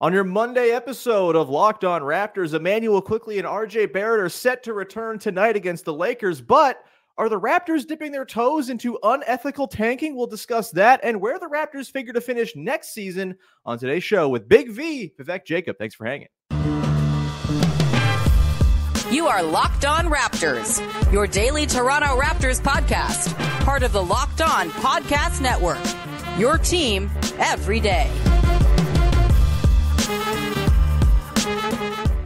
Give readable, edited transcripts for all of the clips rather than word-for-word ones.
On your Monday episode of Locked On Raptors, Immanuel Quickley and RJ Barrett are set to return tonight against the Lakers, but are the Raptors dipping their toes into unethical tanking? We'll discuss that and where the Raptors figure to finish next season on today's show with Big V, Vivek Jacob. Thanks for hanging. You are Locked On Raptors, your daily Toronto Raptors podcast, part of the Locked On Podcast Network, your team every day.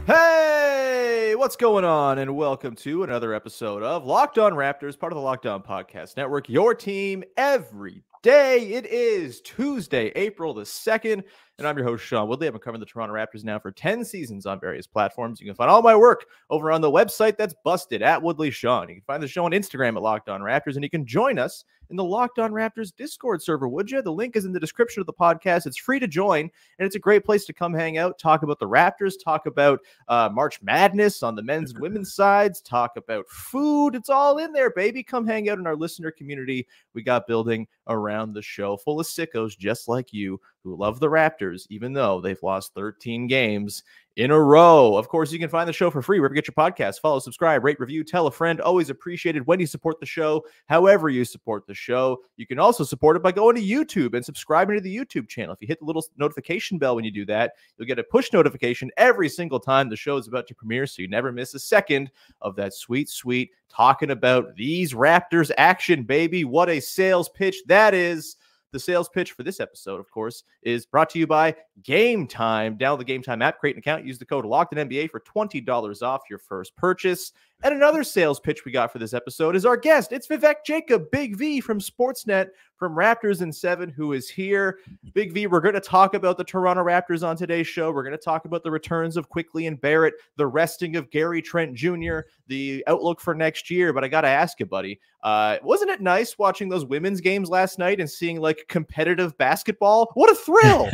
Hey, what's going on? And welcome to another episode of Locked On Raptors, part of the Locked On Podcast Network, your team every day. It is Tuesday, April the 2nd, and I'm your host, Sean Woodley. I've been covering the Toronto Raptors now for 10 seasons on various platforms. You can find all my work over on the website that's busted at Woodley Sean. You can find the show on Instagram at Locked On Raptors, and you can join us in the Locked On Raptors Discord server, would you? The link is in the description of the podcast. It's free to join, and it's a great place to come hang out, talk about the Raptors, talk about March Madness on the men's and women's sides, talk about food. It's all in there, baby. Come hang out in our listener community we got building around the show, full of sickos just like you who love the Raptors, even though they've lost 13 games in a row. Of course, you can find the show for free wherever you get your podcasts. Follow, subscribe, rate, review, tell a friend. Always appreciated when you support the show, however you support the show. You can also support it by going to YouTube and subscribing to the YouTube channel. If you hit the little notification bell when you do that, you'll get a push notification every single time the show is about to premiere, so you never miss a second of that sweet, sweet talking about these Raptors action, baby. What a sales pitch that is. The sales pitch for this episode, of course, is brought to you by Game Time. Download the Game Time app, create an account, use the code LOCKEDONNBA for $20 off your first purchase. And another sales pitch we got for this episode is our guest. It's Vivek Jacob, Big V from Sportsnet, from Raptors in 7, who is here. Big V, we're going to talk about the Toronto Raptors on today's show. We're going to talk about the returns of Quickley and Barrett, the resting of Gary Trent Jr., the outlook for next year. But I got to ask you, buddy, wasn't it nice watching those women's games last night and seeing like competitive basketball? What a thrill!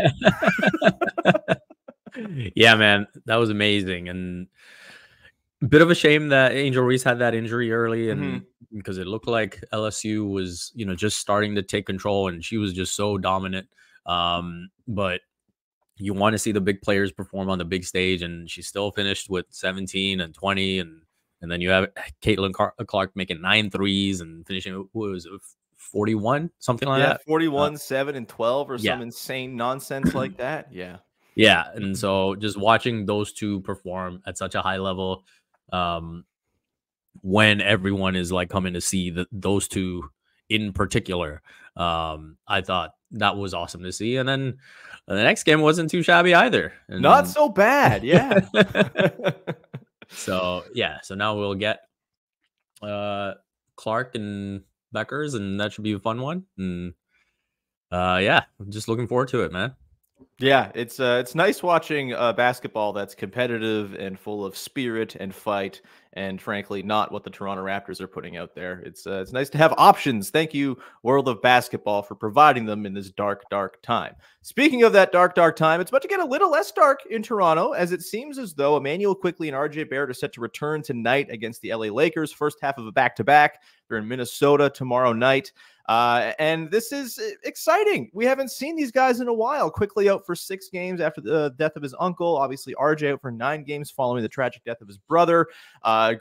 Yeah, man, that was amazing. And a bit of a shame that Angel Reese had that injury early, and because it looked like LSU was, just starting to take control, and she was just so dominant. But you want to see the big players perform on the big stage, and she still finished with 17 and 20, and then you have Caitlin Clark making 9 threes and finishing, what was it, 41, something like that? 41, 7, and 12, or some insane nonsense like that. Yeah. Yeah, and so just watching those two perform at such a high level, when everyone is like coming to see those two in particular, I thought that was awesome to see. And then the next game wasn't too shabby either. And not so bad, yeah. So now we'll get Clark and Beckers, and that should be a fun one. And I'm just looking forward to it, man. Yeah, it's nice watching basketball that's competitive and full of spirit and fight, and frankly, not what the Toronto Raptors are putting out there. It's nice to have options. Thank you, World of Basketball, for providing them in this dark, dark time. Speaking of that dark, dark time, it's about to get a little less dark in Toronto, as it seems as though Immanuel Quickley and RJ Barrett are set to return tonight against the LA Lakers, first half of a back-to-back. They're in Minnesota tomorrow night. And this is exciting. We haven't seen these guys in a while. Quickley out for 6 games after the death of his uncle. Obviously, RJ out for 9 games following the tragic death of his brother.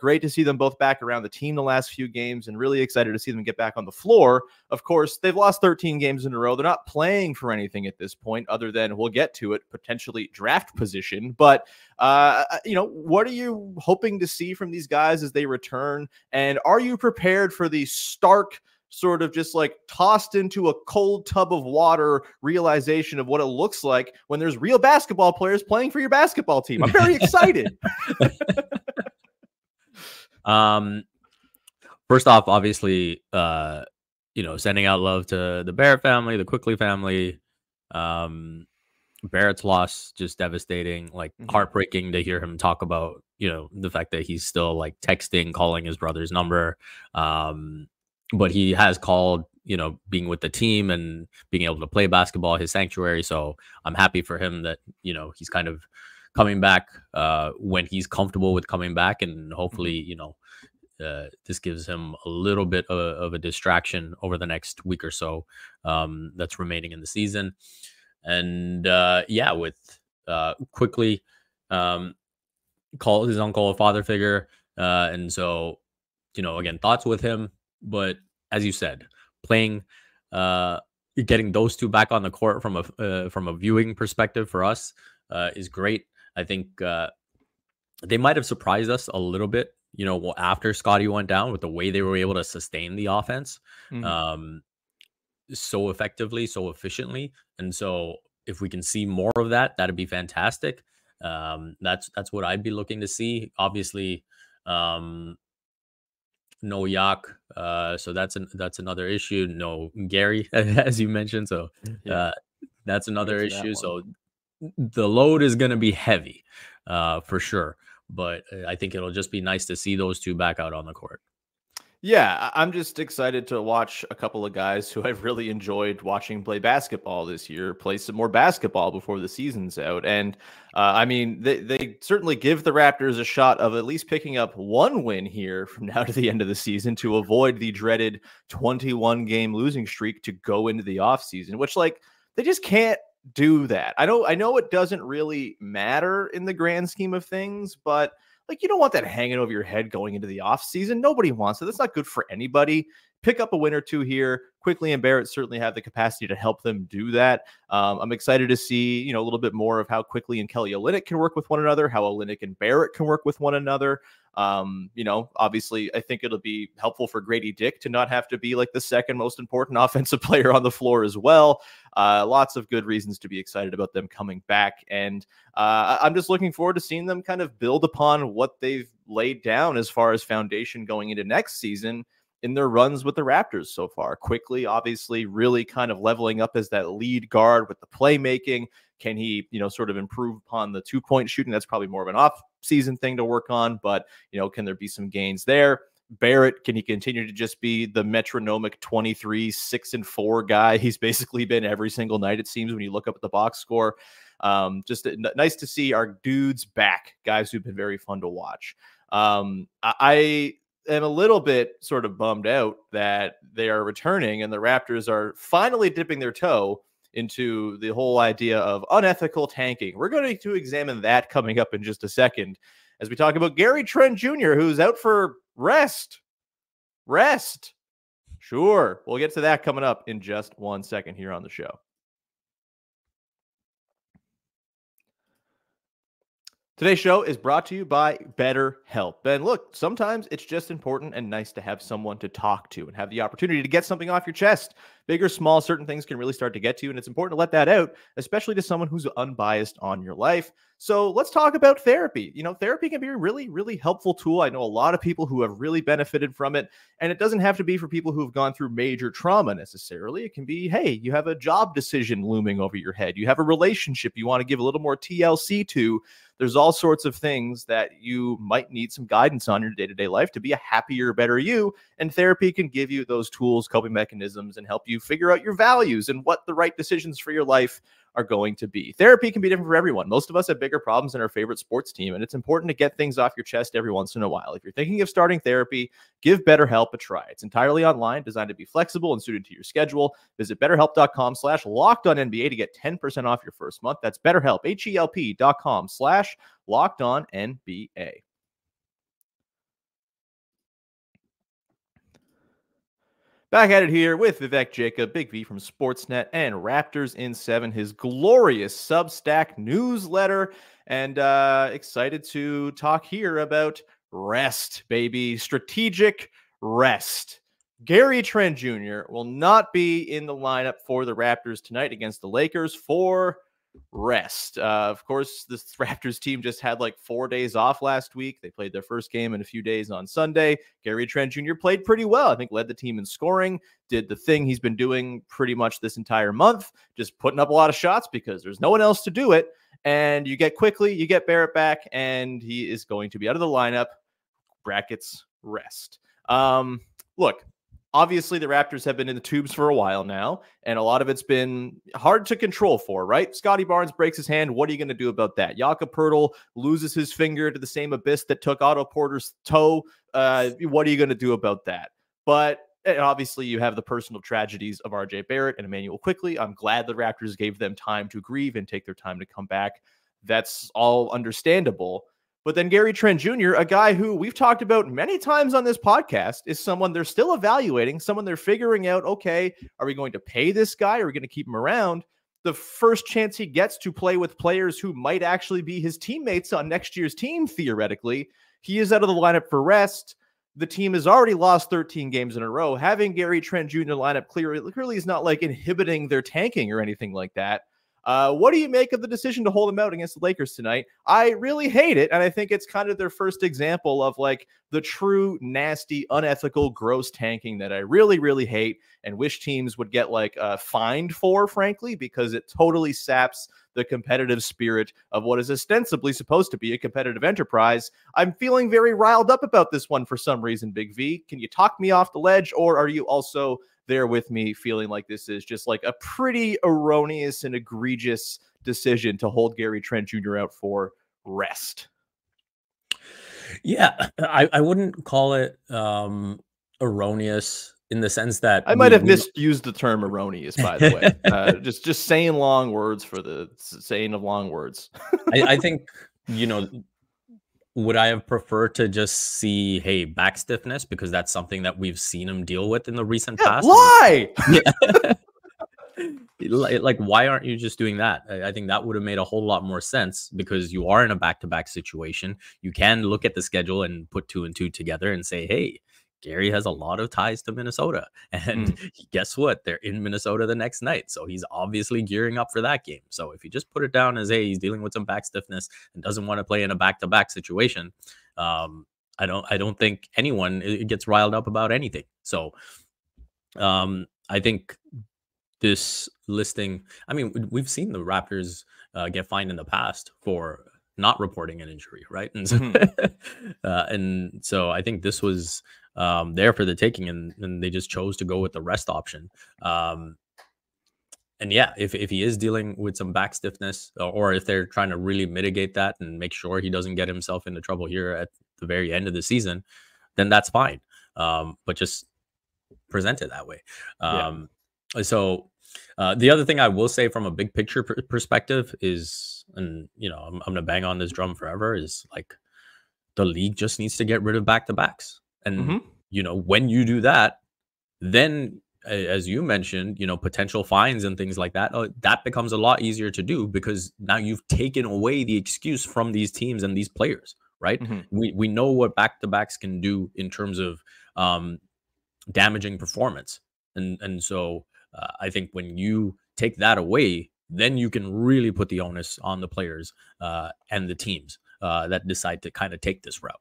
Great to see them both back around the team the last few games, and really excited to see them get back on the floor. Of course, they've lost 13 games in a row. They're not playing for anything at this point other than, we'll get to it, potentially draft position. But, what are you hoping to see from these guys as they return? And are you prepared for the stark, sort of just like tossed into a cold tub of water realization of what it looks like when there's real basketball players playing for your basketball team? I'm very excited. First off, obviously, sending out love to the Barrett family, the Quickley family. Barrett's loss, just devastating, like heartbreaking to hear him talk about, the fact that he's still like texting, calling his brother's number. But he has called, being with the team and being able to play basketball, his sanctuary. So I'm happy for him that, he's kind of coming back when he's comfortable with coming back. And hopefully, this gives him a little bit of a distraction over the next week or so that's remaining in the season. And with Quickley call his uncle a father figure. And so, again, thoughts with him. But as you said, playing, getting those two back on the court from a viewing perspective for us is great. I think they might have surprised us a little bit, after Scotty went down with the way they were able to sustain the offense so effectively, so efficiently. And so if we can see more of that, that'd be fantastic. That's what I'd be looking to see. Obviously, no Yak, so that's another issue. No Gary, as you mentioned, so that's another issue. So the load is going to be heavy, for sure. But I think it'll just be nice to see those two back out on the court. Yeah, I'm just excited to watch a couple of guys who I've really enjoyed watching play basketball this year play some more basketball before the season's out. And I mean, they certainly give the Raptors a shot of at least picking up one win here from now to the end of the season to avoid the dreaded 21-game losing streak to go into the offseason, which, like, they just can't do that. I know it doesn't really matter in the grand scheme of things, but like, you don't want that hanging over your head going into the offseason. Nobody wants it. That's not good for anybody. Pick up a win or two here. Quickley and Barrett certainly have the capacity to help them do that. I'm excited to see, a little bit more of how Quickley and Kelly Olynyk can work with one another, how Olynyk and Barrett can work with one another. Obviously, I think it'll be helpful for Grady Dick to not have to be like the second most important offensive player on the floor as well. Lots of good reasons to be excited about them coming back. And I'm just looking forward to seeing them kind of build upon what they've laid down as far as foundation going into next season in their runs with the Raptors so far. Quickley, obviously, really kind of leveling up as that lead guard with the playmaking. Can he, sort of improve upon the 2-point shooting? That's probably more of an off-season thing to work on, but, can there be some gains there? Barrett, can he continue to just be the metronomic 23, 6-4 guy? He's basically been every single night, it seems, when you look up at the box score. Just nice to see our dudes back, guys who've been very fun to watch. I am a little bit sort of bummed out that they are returning and the Raptors are finally dipping their toe into the whole idea of unethical tanking. We're going to examine that coming up in just a second as we talk about Gary Trent Jr., who's out for rest. Sure. We'll get to that coming up in just 1 second here on the show. Today's show is brought to you by BetterHelp. And look, sometimes it's just important and nice to have someone to talk to and have the opportunity to get something off your chest. Big or small, certain things can really start to get to you, and it's important to let that out, especially to someone who's unbiased on your life. So let's talk about therapy. Therapy can be a really, really helpful tool. I know a lot of people who have really benefited from it, and it doesn't have to be for people who have gone through major trauma necessarily. It can be, hey, you have a job decision looming over your head. You have a relationship you want to give a little more TLC to. There's all sorts of things that you might need some guidance on in your day-to-day life to be a happier, better you. And therapy can give you those tools, coping mechanisms, and help you figure out your values and what the right decisions for your life are going to be. Therapy can be different for everyone. Most of us have bigger problems than our favorite sports team, and it's important to get things off your chest every once in a while. If you're thinking of starting therapy, give BetterHelp a try. It's entirely online, designed to be flexible and suited to your schedule. Visit BetterHelp.com/LockedOnNBA to get 10% off your first month. That's BetterHelp, HELP.com/LockedOnNBA. Back at it here with Vivek Jacob, Big V from Sportsnet, and Raptors in 7, his glorious Substack newsletter. And excited to talk here about rest, baby. Strategic rest. Gary Trent Jr. will not be in the lineup for the Raptors tonight against the Lakers for rest. Of course, this Raptors team just had like 4 days off last week. They played their first game in a few days on Sunday. Gary Trent Jr. played pretty well. I think led the team in scoring, did the thing he's been doing pretty much this entire month, just putting up a lot of shots because there's no one else to do it. And you get Quickley, you get Barrett back, and he is going to be out of the lineup. Brackets rest. Look, obviously, the Raptors have been in the tubes for a while now, and a lot of it's been hard to control for, right? Scotty Barnes breaks his hand. What are you going to do about that? Jakob Poeltl loses his finger to the same abyss that took Otto Porter's toe. What are you going to do about that? But obviously, you have the personal tragedies of RJ Barrett and Immanuel Quickley. I'm glad the Raptors gave them time to grieve and take their time to come back. that's all understandable. But then Gary Trent Jr., a guy who we've talked about many times on this podcast, is someone they're still evaluating, someone they're figuring out, okay, are we going to pay this guy? Are we going to keep him around? The first chance he gets to play with players who might actually be his teammates on next year's team, theoretically, he is out of the lineup for rest. The team has already lost 13 games in a row. Having Gary Trent Jr. lineup clearly is not like inhibiting their tanking or anything like that. What do you make of the decision to hold him out against the Lakers tonight? I really hate it, and I think it's kind of their first example of like the true nasty, unethical, gross tanking that I really, really hate and wish teams would get like fined for, frankly, because it totally saps the competitive spirit of what is ostensibly supposed to be a competitive enterprise. I'm feeling very riled up about this one for some reason, Big V. Can you talk me off the ledge, or are you also there with me feeling like this is just like a pretty erroneous and egregious decision to hold Gary Trent Jr. out for rest? Yeah, I wouldn't call it erroneous in the sense that I might have misused the term erroneous, by the way. Just saying long words for the saying of long words. I think, would I have preferred to just see, hey, back stiffness, because that's something that we've seen him deal with in the recent past? Why? Yeah. Like, why aren't you just doing that? I think that would have made a whole lot more sense, because you are in a back-to-back situation. You can look at the schedule and put 2 and 2 together and say, hey, Gary has a lot of ties to Minnesota. And guess what? They're in Minnesota the next night. So he's obviously gearing up for that game. So if you just put it down as, hey, he's dealing with some back stiffness and doesn't want to play in a back-to-back situation, I don't think anyone gets riled up about anything. So I think this listing, I mean, we've seen the Raptors get fined in the past for not reporting an injury, right? And so, and so I think this was there for the taking, and they just chose to go with the rest option. And yeah, if he is dealing with some back stiffness, or if they're trying to really mitigate that and make sure he doesn't get himself into trouble here at the very end of the season, then that's fine. But just present it that way. So the other thing I will say from a big picture perspective is, and I'm gonna bang on this drum forever, is like the league just needs to get rid of back-to-backs. And when you do that, then as you mentioned, potential fines and things like that, that becomes a lot easier to do, because now you've taken away the excuse from these teams and these players, right? We know what back-to-backs can do in terms of damaging performance, and so I think when you take that away, then you can really put the onus on the players and the teams that decide to kind of take this route.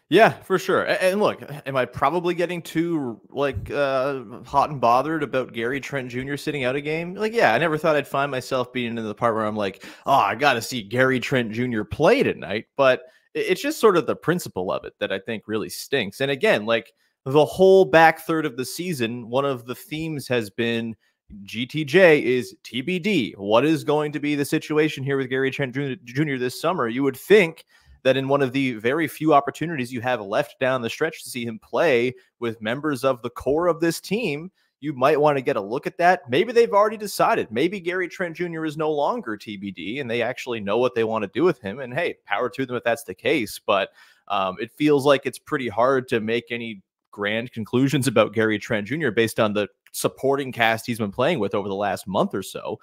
Yeah, for sure. And look, am I probably getting too hot and bothered about Gary Trent Jr. sitting out a game? Like, yeah, I never thought I'd find myself being in the part where I'm like, oh, I got to see Gary Trent Jr. play tonight. But it's just sort of the principle of it that I think really stinks. And again, like the whole back third of the season, one of the themes has been GTJ is TBD. What is going to be the situation here with Gary Trent Jr. this summer? You would think that in one of the very few opportunities you have left down the stretch to see him play with members of the core of this team, you might want to get a look at that. Maybe they've already decided. Maybe Gary Trent Jr. is no longer TBD and they actually know what they want to do with him. And hey, power to them if that's the case. But it feels like it's pretty hard to make any grand conclusions about Gary Trent Jr. based on the supporting cast he's been playing with over the last month or so.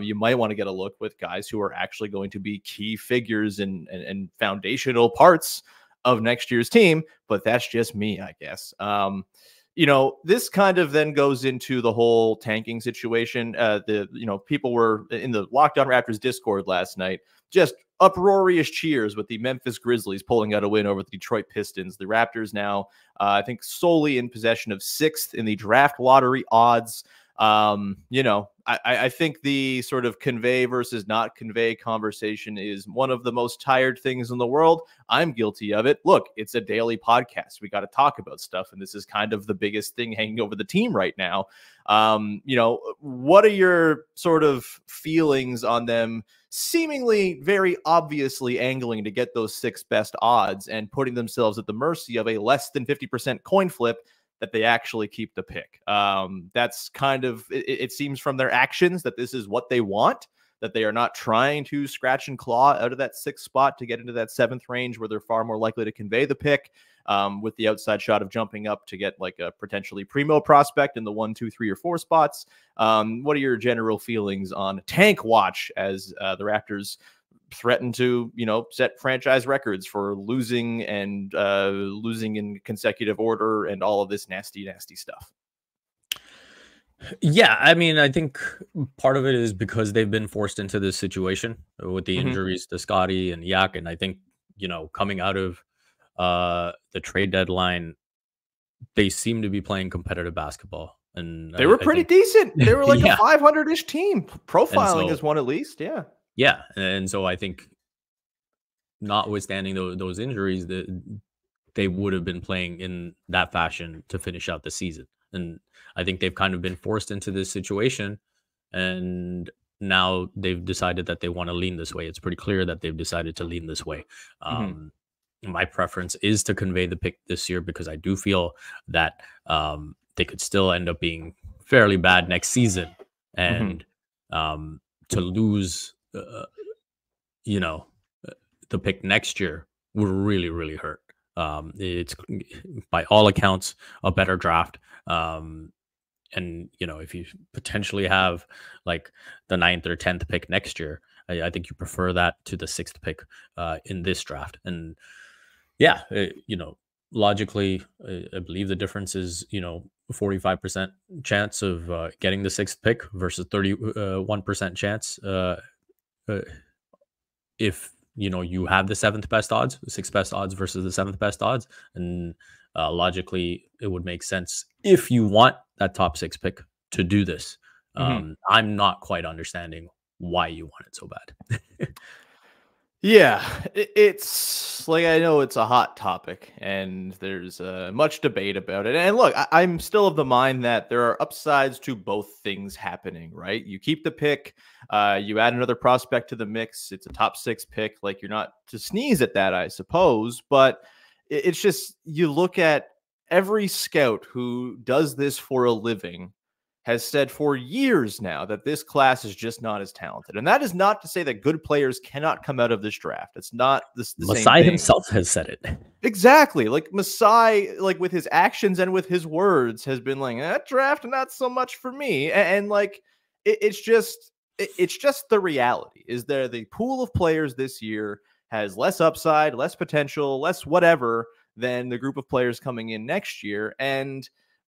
You might want to get a look with guys who are actually going to be key figures and foundational parts of next year's team, but that's just me, I guess. This kind of then goes into the whole tanking situation. People were in the Locked On Raptors Discord last night, just uproarious cheers with the Memphis Grizzlies pulling out a win over the Detroit Pistons. The Raptors now, I think, solely in possession of 6th in the draft lottery odds. I think the sort of convey versus not convey conversation is one of the most tired things in the world. I'm guilty of it. Look, it's a daily podcast. We got to talk about stuff. And this is kind of the biggest thing hanging over the team right now. What are your sort of feelings on them seemingly very obviously angling to get those 6 best odds and putting themselves at the mercy of a less than 50% coin flip that they actually keep the pick? That's kind of, it seems from their actions that this is what they want. that they are not trying to scratch and claw out of that 6th spot to get into that 7th range where they're far more likely to convey the pick, with the outside shot of jumping up to get like a potentially primo prospect in the 1, 2, 3, or 4 spots. What are your general feelings on tank watch as the Raptors threaten to, set franchise records for losing in consecutive order and all of this nasty stuff? Yeah, I mean, I think part of it is because they've been forced into this situation with the injuries to Scotty and Yak, and I think, coming out of the trade deadline, they seem to be playing competitive basketball, and they were pretty decent. They were like yeah. a 500-ish team, profiling so, as one at least. Yeah, and so I think, notwithstanding those injuries, they would have been playing in that fashion to finish out the season. And I think they've kind of been forced into this situation, and now they've decided that they want to lean this way. It's pretty clear that they've decided to lean this way. My preference is to convey the pick this year because I do feel that they could still end up being fairly bad next season, and to lose, the pick next year would really, really hurt. It's by all accounts a better draft. And if you potentially have like the 9th or 10th pick next year, I think you prefer that to the 6th pick in this draft. And yeah, logically, I believe the difference is 45% chance of getting the 6th pick versus 31% chance if you have the 7th best odds, 6th best odds versus the 7th best odds. And logically, it would make sense if you want that top 6 pick to do this. I'm not quite understanding why you want it so bad. Yeah, it's like, I know it's a hot topic and there's much debate about it. And look, I'm still of the mind that there are upsides to both things happening, right? You keep the pick, you add another prospect to the mix. It's a top 6 pick. Like, you're not to sneeze at that, I suppose. But it's just, you look at every scout who does this for a living has said for years now that this class is just not as talented. And that is not to say that good players cannot come out of this draft. It's not the same Masai thing. himself has said it. Exactly. Like, Masai, like, with his actions and with his words, has been like, that draft, not so much for me. And like, it's just the reality. Is there the pool of players this year has less upside, less potential, less whatever than the group of players coming in next year. And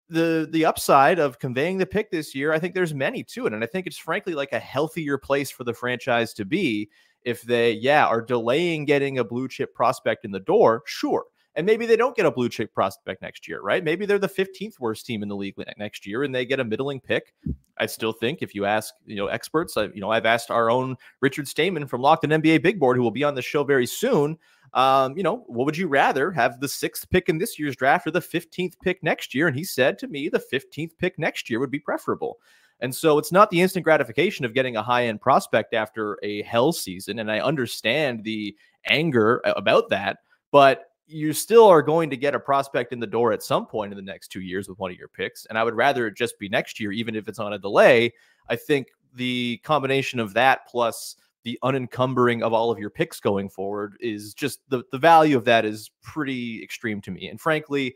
the upside of conveying the pick this year, I think there's many to it. And I think it's frankly like a healthier place for the franchise to be if they, are delaying getting a blue chip prospect in the door. Sure. And maybe they don't get a blue chip prospect next year, right? Maybe they're the 15th worst team in the league next year and they get a middling pick. I still think if you ask, experts, I've asked our own Richard Stamen from Locked On NBA Big Board, who will be on the show very soon. What would you rather have, the 6th pick in this year's draft or the 15th pick next year? And he said to me, the 15th pick next year would be preferable. And so it's not the instant gratification of getting a high-end prospect after a hell season. And I understand the anger about that, but you still are going to get a prospect in the door at some point in the next 2 years with one of your picks. And I would rather it just be next year, even if it's on a delay. I think the combination of that plus the unencumbering of all of your picks going forward is just the value of that is pretty extreme to me. And frankly,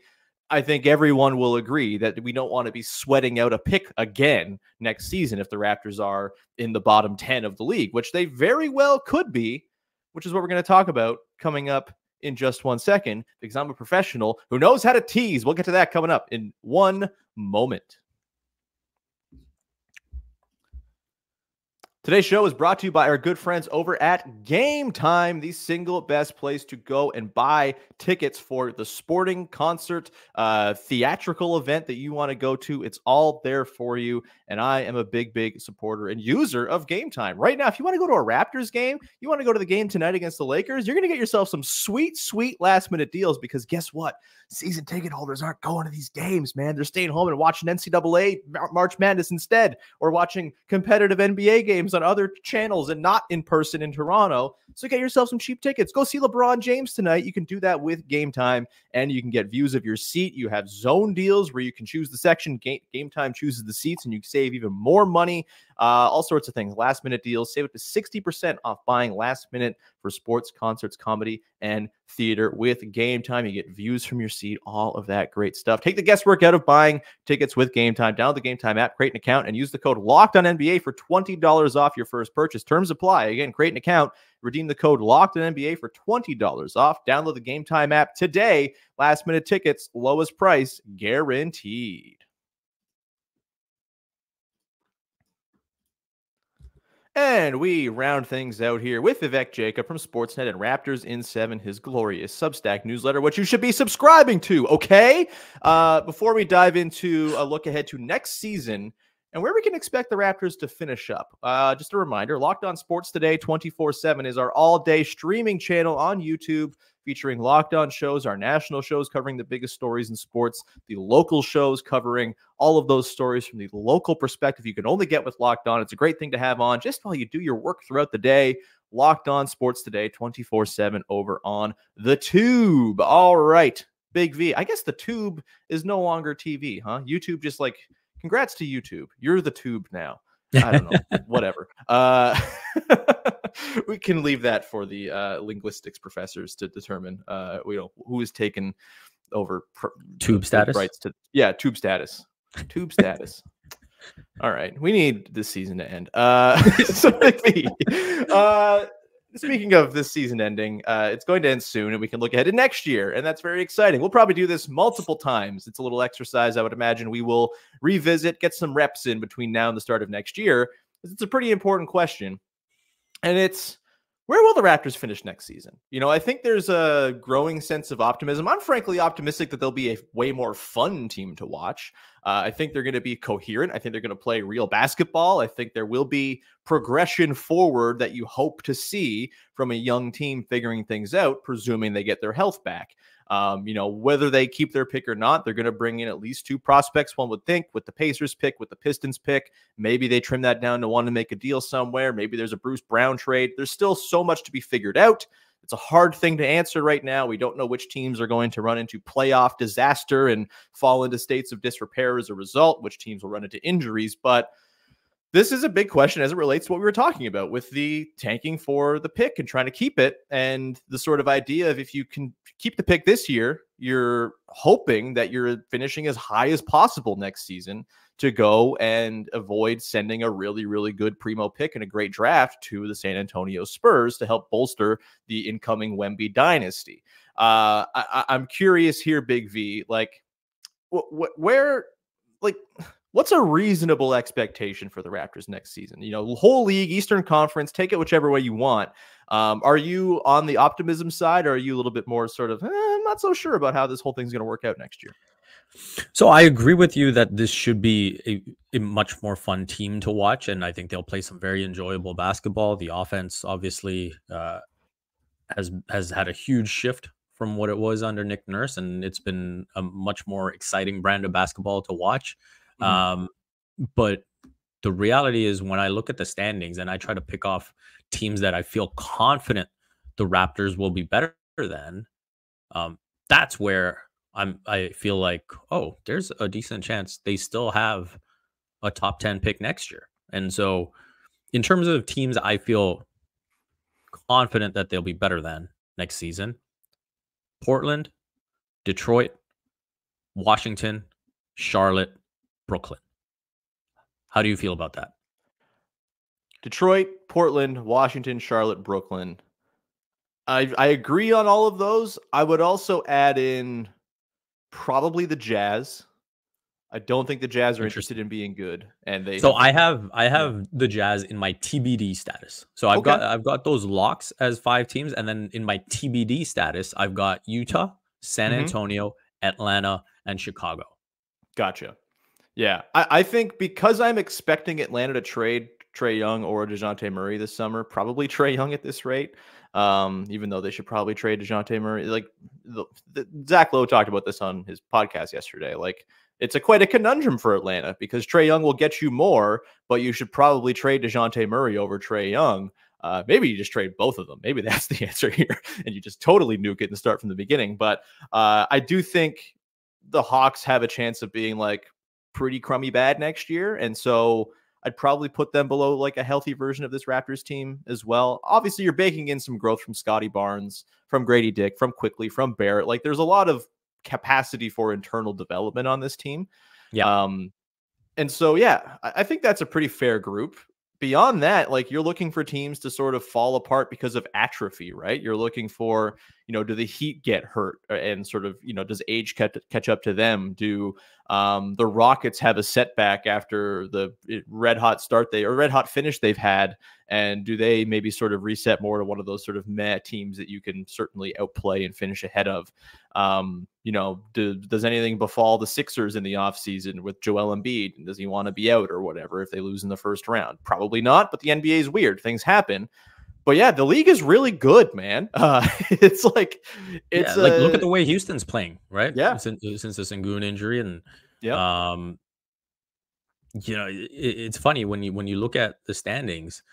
I think everyone will agree that we don't want to be sweating out a pick again next season if the Raptors are in the bottom 10 of the league, which they very well could be, which is what we're going to talk about coming up in just 1 second, because I'm a professional who knows how to tease. We'll get to that coming up in one moment. Today's show is brought to you by our good friends over at Game Time, the single best place to go and buy tickets for the sporting, concert, theatrical event that you want to go to. It's all there for you. And I am a big, big supporter and user of Game Time. Right now, if you want to go to a Raptors game, you want to go to the game tonight against the Lakers, you're going to get yourself some sweet, sweet last-minute deals because guess what? Season ticket holders aren't going to these games, man. They're staying home and watching NCAA March Madness instead, or watching competitive NBA games on other channels and not in person in Toronto. So get yourself some cheap tickets. Go see LeBron James tonight. You can do that with Game Time, and you can get views of your seat. You have zone deals where you can choose the section. Game Time chooses the seats, and you save even more money. All sorts of things, last minute deals, save up to 60% off buying last minute for sports, concerts, comedy, and theater with Game Time. You get views from your seat, all of that great stuff. Take the guesswork out of buying tickets with Game Time. Download the Game Time app, create an account, and use the code LOCKEDONNBA for $20 off your first purchase. Terms apply. Again, create an account, redeem the code LOCKEDONNBA for $20 off. Download the Game Time app today. Last minute tickets, lowest price guaranteed. And we round things out here with Vivek Jacob from Sportsnet and Raptors in 7, his glorious Substack newsletter, which you should be subscribing to, okay? Before we dive into a look ahead to next season and where we can expect the Raptors to finish up, just a reminder, Locked On Sports Today 24/7 is our all-day streaming channel on YouTube, featuring Locked On shows, our national shows covering the biggest stories in sports, the local shows covering all of those stories from the local perspective you can only get with Locked On. It's a great thing to have on just while you do your work throughout the day. Locked On Sports Today 24/7 over on the Tube. All right, Big V. I guess the Tube is no longer TV, huh? YouTube just like, congrats to YouTube. You're the Tube now. I don't know. Whatever. We can leave that for the linguistics professors to determine who is taken over tube status. Rights to tube status. Tube status. All right. We need this season to end. Speaking of this season ending, it's going to end soon, and we can look ahead to next year, and that's very exciting. We'll probably do this multiple times. It's a little exercise I would imagine we will revisit, get some reps in between now and the start of next year. It's a pretty important question, and it's, where will the Raptors finish next season? I think there's a growing sense of optimism. I'm frankly optimistic that they'll be a way more fun team to watch. I think they're going to be coherent. I think they're going to play real basketball. I think there will be progression forward that you hope to see from a young team figuring things out, presuming they get their health back. Whether they keep their pick or not, they're going to bring in at least 2 prospects, one would think, with the Pacers pick, with the Pistons pick. Maybe they trim that down to one to make a deal somewhere. Maybe there's a Bruce Brown trade. There's still so much to be figured out. It's a hard thing to answer right now. We don't know which teams are going to run into playoff disaster and fall into states of disrepair as a result, which teams will run into injuries. But this is a big question as it relates to what we were talking about with the tanking for the pick and trying to keep it, and the sort of idea of, if you can keep the pick this year, you're hoping that you're finishing as high as possible next season to go and avoid sending a really, really good primo pick and a great draft to the San Antonio Spurs to help bolster the incoming Wemby dynasty. I'm curious here, Big V, like what's a reasonable expectation for the Raptors next season? Whole league, Eastern Conference, take it whichever way you want. Are you on the optimism side, or are you a little bit more sort of, I'm not so sure about how this whole thing's going to work out next year? So I agree with you that this should be a much more fun team to watch, and I think they'll play some very enjoyable basketball. The offense obviously has had a huge shift from what it was under Nick Nurse, and it's been a much more exciting brand of basketball to watch. But the reality is, when I look at the standings and I try to pick off teams that I feel confident the Raptors will be better than, that's where I feel like, oh, there's a decent chance they still have a top 10 pick next year. And so in terms of teams I feel confident that they'll be better than next season, Portland, Detroit, Washington, Charlotte, Brooklyn. How do you feel about that? Detroit, Portland, Washington, Charlotte, Brooklyn. I agree on all of those. I would also add in probably the Jazz. I don't think the Jazz are interested in being good, and I have the Jazz in my TBD status. So I've got those locks as 5 teams, and then in my TBD status, I've got Utah, San Antonio, Atlanta, and Chicago. Gotcha. Yeah, I think because I'm expecting Atlanta to trade Trae Young or DeJounte Murray this summer, probably Trae Young at this rate, even though they should probably trade DeJounte Murray. Like Zach Lowe talked about this on his podcast yesterday. Like, it's quite a conundrum for Atlanta, because Trae Young will get you more, but you should probably trade DeJounte Murray over Trae Young. Maybe you just trade both of them. Maybe that's the answer here, and you just totally nuke it and start from the beginning. But I do think the Hawks have a chance of being like pretty crummy bad next year. And so I'd probably put them below like a healthy version of this Raptors team as well. Obviously, you're baking in some growth from Scotty Barnes, from Grady Dick, from Quickley, from Barrett. Like there's a lot of capacity for internal development on this team. Yeah. And so, yeah, I think that's a pretty fair group. Beyond that, like you're looking for teams to sort of fall apart because of atrophy, right? You're looking for, do the Heat get hurt and sort of, does age catch up to them? Do the Rockets have a setback after the red hot finish they've had? And do they maybe sort of reset more to one of those sort of meh teams that you can certainly outplay and finish ahead of? Does anything befall the Sixers in the offseason with Joel Embiid? Does he want to be out or whatever if they lose in the first round? Probably not, but the NBA is weird. Things happen. But yeah, the league is really good, man. It's like look at the way Houston's playing, right? Yeah, since the Sengun injury, and it's funny when you look at the standings.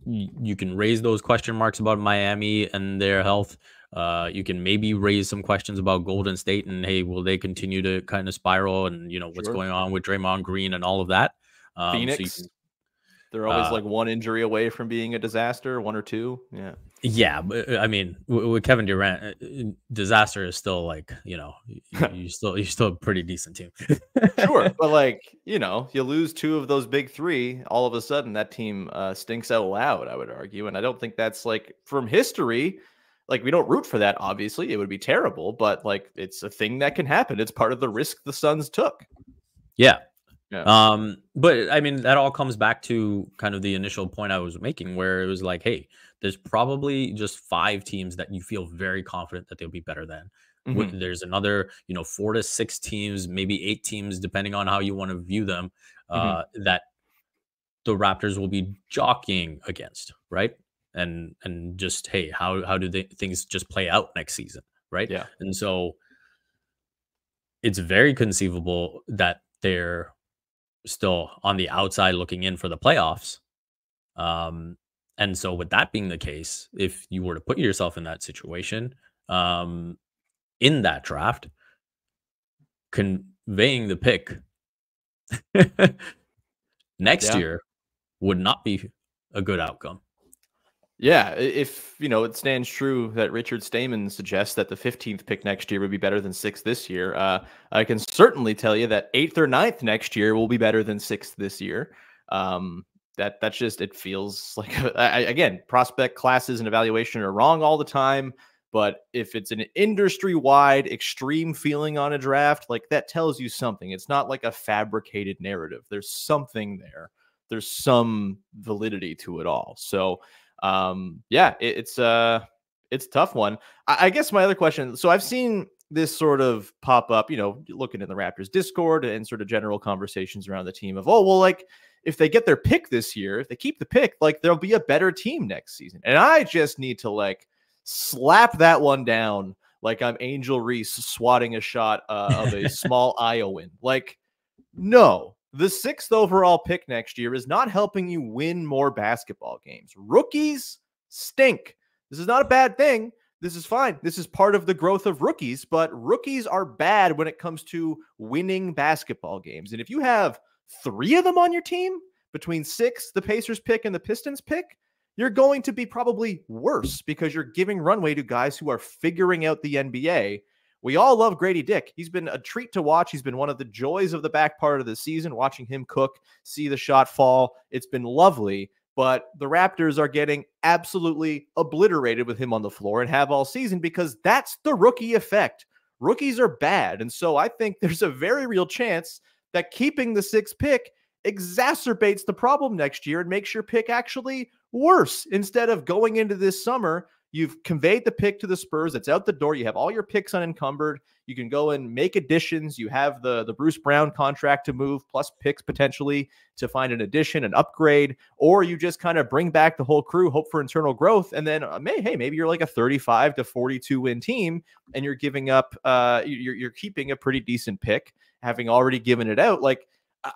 You can raise those question marks about Miami and their health. You can maybe raise some questions about Golden State and, hey, will they continue to kind of spiral, and what's going on with Draymond Green and all of that. Phoenix, they're always like one injury away from being a disaster, one or two. Yeah, but I mean, with Kevin Durant, disaster is still like, you're still a pretty decent team. Sure, but like, you lose two of those big three, all of a sudden that team stinks out loud, I would argue. And I don't think that's like from history. Like, we don't root for that, obviously. It would be terrible, but like it's a thing that can happen. It's part of the risk the Suns took. Yeah. But I mean, that all comes back to kind of the initial point I was making, where it was like, hey, there's probably just 5 teams that you feel very confident that they'll be better than. Mm-hmm. There's another, 4 to 6 teams, maybe 8 teams, depending on how you want to view them, that the Raptors will be jockeying against, right? And just, hey, how do things just play out next season, right? Yeah. And so it's very conceivable that they're still on the outside looking in for the playoffs. And so with that being the case, if you were to put yourself in that situation, in that draft, conveying the pick next year would not be a good outcome. Yeah, if, it stands true that Richard Stayman suggests that the 15th pick next year would be better than 6th this year, I can certainly tell you that 8th or 9th next year will be better than 6th this year. That's just, it feels like, again, prospect classes and evaluation are wrong all the time. But if it's an industry-wide extreme feeling on a draft, like that tells you something. It's not like a fabricated narrative. There's something there. There's some validity to it all. So, it's a tough one. I guess my other question, so I've seen this sort of pop up, looking in the Raptors Discord and sort of general conversations around the team of, like if they get their pick this year, if they keep the pick, like there'll be a better team next season. And I just need to like slap that one down like I'm Angel Reese swatting a shot of a small Iowan. Like, no. The 6th overall pick next year is not helping you win more basketball games. Rookies stink. This is not a bad thing. This is fine. This is part of the growth of rookies, but rookies are bad when it comes to winning basketball games. And if you have 3 of them on your team, between 6, the Pacers pick, and the Pistons pick, you're going to be probably worse because you're giving runway to guys who are figuring out the NBA. We all love Grady Dick. He's been a treat to watch. He's been one of the joys of the back part of the season, watching him cook, see the shot fall. It's been lovely, but the Raptors are getting absolutely obliterated with him on the floor and have all season because that's the rookie effect. Rookies are bad. And so I think there's a very real chance that keeping the 6th pick exacerbates the problem next year and makes your pick actually worse. Instead of going into this summer, you've conveyed the pick to the Spurs. It's out the door. You have all your picks unencumbered. You can go and make additions. You have the Bruce Brown contract to move, plus picks potentially to find an addition, an upgrade, or you just kind of bring back the whole crew, hope for internal growth, and then maybe you're like a 35 to 42 win team, and you're giving up, you're keeping a pretty decent pick, having already given it out. Like,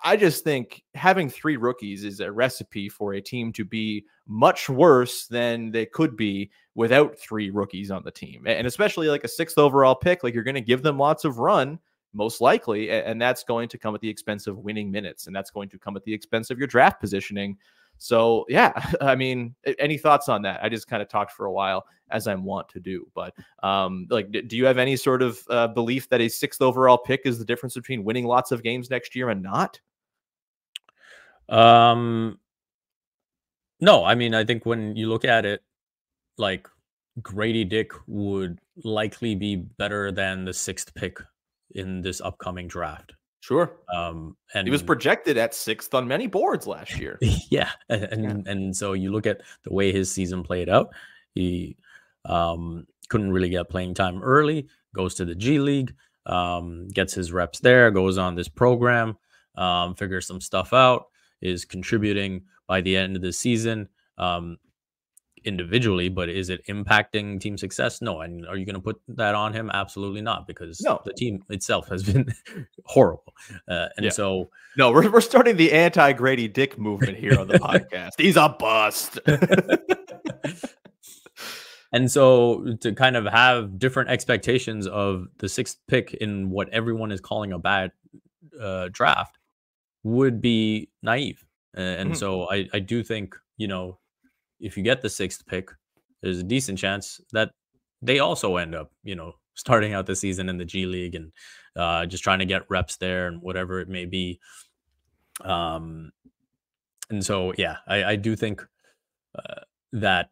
I just think having 3 rookies is a recipe for a team to be much worse than they could be without 3 rookies on the team. And especially like a 6th overall pick, like you're going to give them lots of run. most likely, and that's going to come at the expense of winning minutes, and that's going to come at the expense of your draft positioning. So yeah, I mean, any thoughts on that? I just kind of talked for a while, as I'm wont to do, but like, do you have any sort of belief that a 6th overall pick is the difference between winning lots of games next year and not? No, I mean, I think when you look at it, like, Grady Dick would likely be better than the 6th pick in this upcoming draft. Sure. And he was projected at 6th on many boards last year. Yeah. And so you look at the way his season played out. He couldn't really get playing time early, goes to the G League, gets his reps there, goes on this program, figures some stuff out, is contributing by the end of the season individually, but is it impacting team success? No. And are you going to put that on him? Absolutely not, because the team itself has been horrible. So no, we're starting the anti-Grady Dick movement here on the podcast. He's a bust. And so to kind of have different expectations of the 6th pick in what everyone is calling a bad draft would be naive. And so I do think, if you get the 6th pick, there's a decent chance that they also end up, starting out the season in the G League and just trying to get reps there and whatever it may be. And so, yeah, I do think that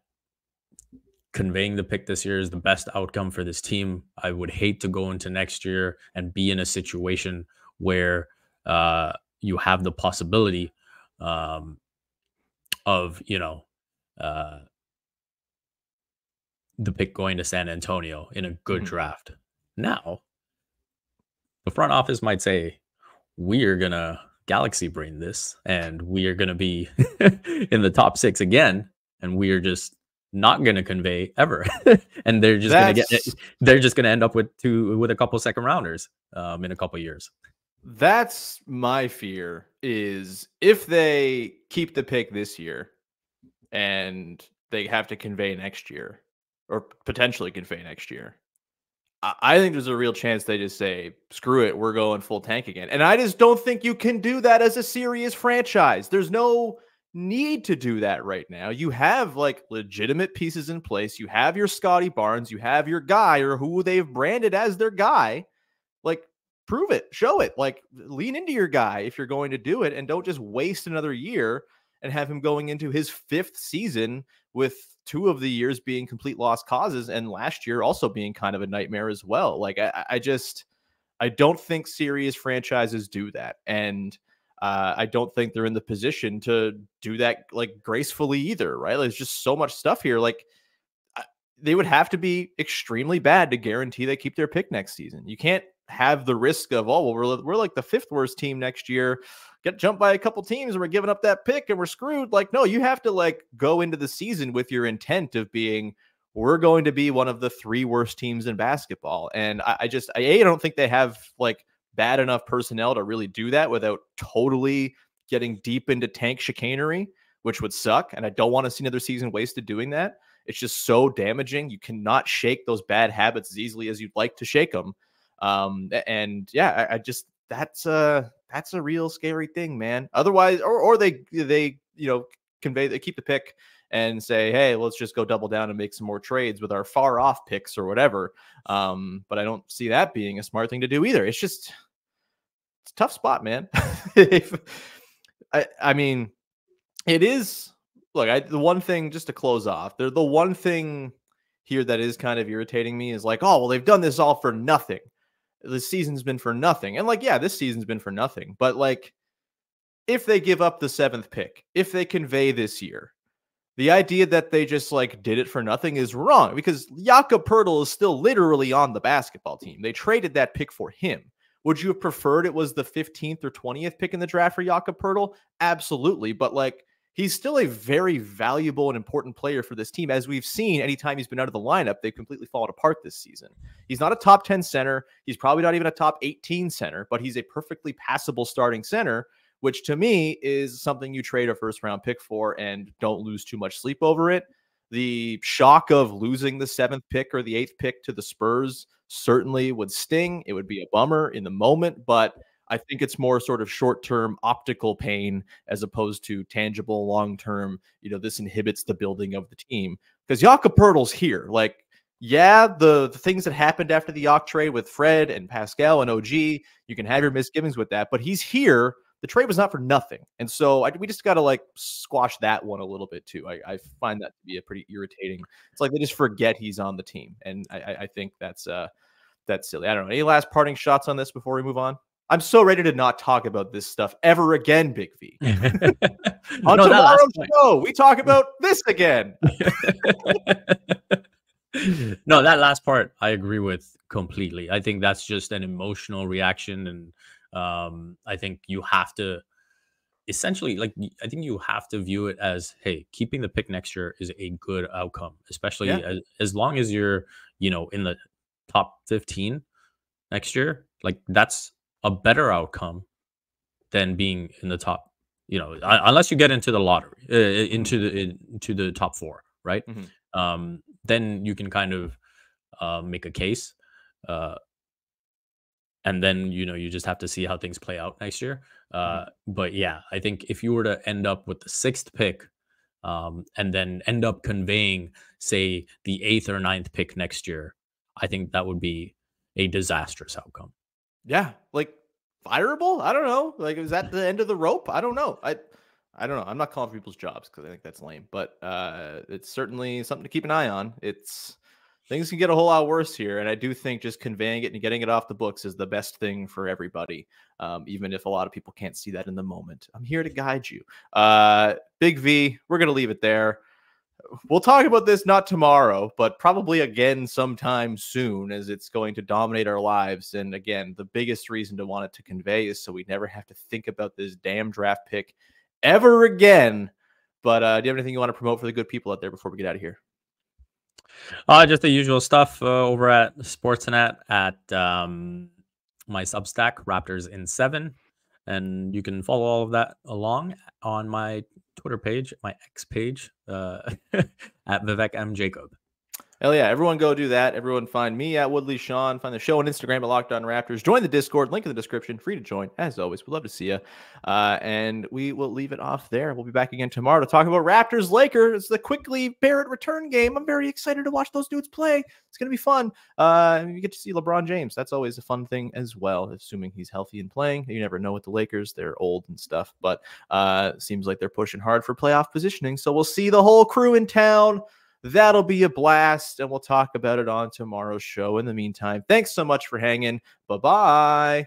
conveying the pick this year is the best outcome for this team. I would hate to go into next year and be in a situation where you have the possibility of, the pick going to San Antonio in a good draft. Now, the front office might say, we are going to galaxy brain this, and we are going to be in the top 6 again, and we are just not going to convey ever. And they're just going to end up with a couple second rounders in a couple years. That's my fear, is if they keep the pick this year and they have to convey next year, or potentially convey next year, I think there's a real chance they just say, screw it, we're going full tank again. And I just don't think you can do that as a serious franchise. There's no need to do that right now. You have like legitimate pieces in place. You have your Scotty Barnes, you have your guy, or who they've branded as their guy. Like, prove it, show it, like, lean into your guy if you're going to do it, and don't just waste another year and have him going into his 5th season with 2 of the years being complete lost causes, and last year also being kind of a nightmare as well. Like, I don't think serious franchises do that. And I don't think they're in the position to do that like gracefully either, right? There's just so much stuff here. Like, they would have to be extremely bad to guarantee they keep their pick next season. You can't have the risk of, oh, well, we're like the 5th worst team next year, get jumped by a couple teams and we're giving up that pick and we're screwed. Like, no, you have to like go into the season with your intent of being, we're going to be one of the 3 worst teams in basketball. And I don't think they have like bad enough personnel to really do that without totally getting deep into tank chicanery, which would suck. And I don't want to see another season wasted doing that. It's just so damaging. You cannot shake those bad habits as easily as you'd like to shake them. And yeah, I just, that's a real scary thing, man. Otherwise, or they convey, they keep the pick and say, hey, let's just go double down and make some more trades with our far off picks or whatever. But I don't see that being a smart thing to do either. It's just, it's a tough spot, man. I mean, it is. Look, the one thing, just to close off, the one thing here that is kind of irritating me is like, oh, well, they've done this all for nothing. The season's been for nothing. And like, yeah, this season's been for nothing. But like, if they give up the 7th pick, if they convey this year, the idea that they just like did it for nothing is wrong, because Jakob Poeltl is still literally on the basketball team. They traded that pick for him. Would you have preferred it was the 15th or 20th pick in the draft for Jakob Poeltl? Absolutely. But like, he's still a very valuable and important player for this team. As we've seen, anytime he's been out of the lineup, they've completely fallen apart this season. He's not a top 10 center. He's probably not even a top 18 center, but he's a perfectly passable starting center, which to me is something you trade a 1st round pick for and don't lose too much sleep over it. The shock of losing the 7th pick or the 8th pick to the Spurs certainly would sting. It would be a bummer in the moment, but I think it's more sort of short-term optical pain as opposed to tangible long-term, this inhibits the building of the team. Because Jakob Poeltl's here. Like, yeah, the things that happened after the Yak trade with Fred and Pascal and OG, you can have your misgivings with that, but he's here. The trade was not for nothing. And so we just got to like squash that one a little bit too. I find that to be a pretty irritating. It's like they just forget he's on the team. And I think that's silly. I don't know. Any last parting shots on this before we move on? I'm so ready to not talk about this stuff ever again, Big V. On tomorrow's show, we talk about this again. No, that last part I agree with completely. I think that's just an emotional reaction, and I think you have to essentially, I think you have to view it as, hey, keeping the pick next year is a good outcome, especially as long as you're, in the top 15 next year. Like, that's a better outcome than being in the top, unless you get into the lottery, into the top 4, right? Mm-hmm. Then you can kind of make a case. And then, you just have to see how things play out next year. But yeah, I think if you were to end up with the 6th pick and then end up conveying, say, the 8th or 9th pick next year, I think that would be a disastrous outcome. Yeah. Like, fireable? I don't know. Like, is that the end of the rope? I don't know. I don't know. I'm not calling for people's jobs because I think that's lame, but it's certainly something to keep an eye on. Things can get a whole lot worse here, and I do think just conveying it and getting it off the books is the best thing for everybody, even if a lot of people can't see that in the moment. I'm here to guide you. Big V, we're going to leave it there. We'll talk about this not tomorrow, but probably again sometime soon, as it's going to dominate our lives. And again, the biggest reason to want it to convey is so we never have to think about this damn draft pick ever again. But do you have anything you want to promote for the good people out there before we get out of here? Just the usual stuff over at Sportsnet at my Substack, Raptors in 7. And you can follow all of that along on my Twitter page, my X page, at Vivek Jacob. Hell yeah. Everyone go do that. Everyone find me at Woodley Sean. Find the show on Instagram at Locked On Raptors. Join the Discord. Link in the description. Free to join. As always, we'd love to see you. And we will leave it off there. We'll be back again tomorrow to talk about Raptors Lakers. It's the Quickley Barrett return game. I'm very excited to watch those dudes play. It's going to be fun. You get to see LeBron James. That's always a fun thing as well, assuming he's healthy and playing. You never know with the Lakers. They're old and stuff, but seems like they're pushing hard for playoff positioning. So we'll see the whole crew in town. That'll be a blast, and we'll talk about it on tomorrow's show. In the meantime, thanks so much for hanging. Bye-bye.